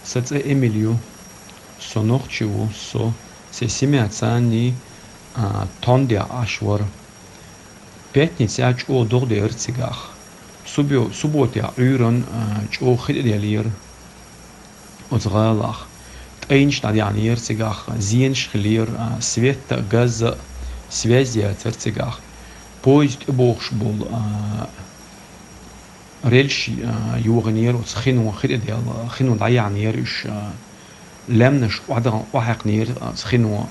Саце Эмилио, сонохчиу, сесимиацани, тондя ашвар. Пятница чо догде эрцигах. Субботя уйран чо хиделир. Озгалах. Эйнштадт يعني эрцигах. Зиенш хлир, свет, газ, связи эрцигах. Поезд бохш был ريلش يوغنير وسخينو خير ديال خينو ضيع نير إيش لامنش واحد نير سخينو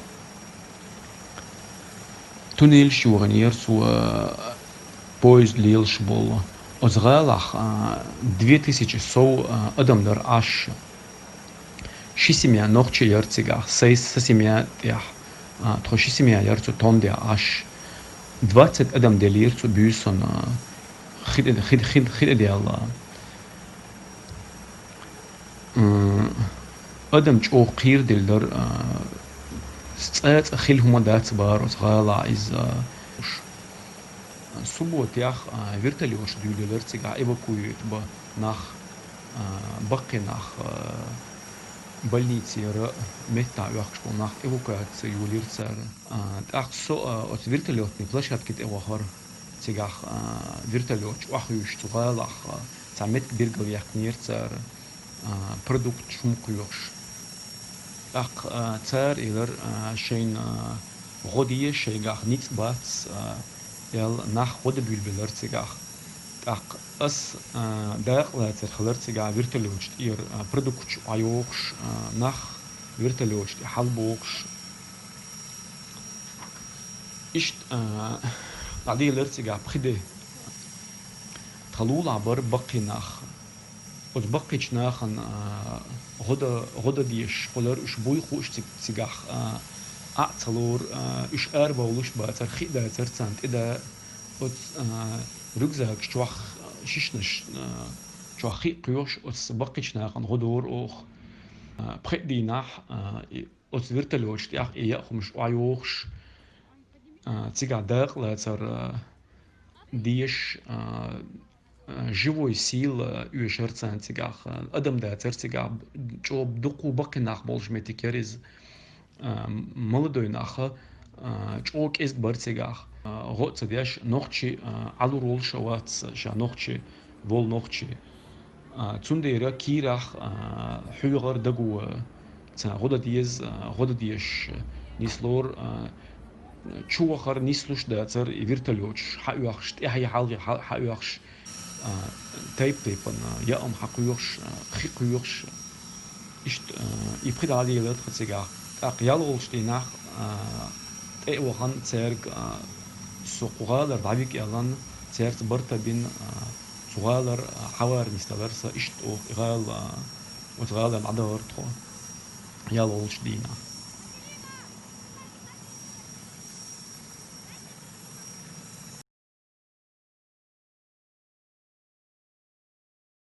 تونيلش يوغنير سو поезд ليلش بول أزغالخ 2000 أدم در أش شيسميا نوخشي يرتزغ سيسميا تيح تخشيسميا يرتزو تون دي أش 20 أدم دلير سو بيوسون خيد ديال أدم جو قير دلدر ستات خيل هما دات بار غالا إز سبوت ياخ فيرتاليوش دولار تيجا إيفاكويت با ناخ بقي ناخ больницы мета яхшпол нах эвакуация юлирцер таксо от вертолетной площадки эвахар тигах вертолет ахуш тугалах самет биргал яхнирцер продукт шумкуш так цар илер шейн годие шейгах ниц бац ял нах ход билбилер тигах так أس داخل تخلرت جا فيرتلوش إير برودكت أيوكش نخ فيرتلوش حلبوكش إشت عادي لرت جا بخده تلول عبر بقي نخ وتبقيش نخن غدا ديش خلر إش بوي خوش تجاه أعتلور إش أربع ولش باتر خيدا ترتانت إذا ركزك شوخ شيشنش شوخي قيوش أس بقيش ناقن غدور أوخ بخدي ناح أس فيرتلوش تياخ إياخ مش عيوخش تيجا داخل تر ديش живой сил уешерцан тигах адам да тига чо дуку баки нах болж метикерез молодой наха чо кес барцигах гот садяш нохчи алурол шават ша нохчи вол нохчи цундера кирах хуйгар дагу ца года диеш нислор чуахар нислуш да цар вертолёч хаюахш хай халги хаюахш تايب يا حقيقش خيقيقش إشت يبخد عليه لات خسيجا أقيال أولشتي نخ وخان تسرق سقوالر دعيك يلان تسرق برتا بين سقوالر حوار نستدرس إشت أو غال وتغال العدار تخو يا أولشتينا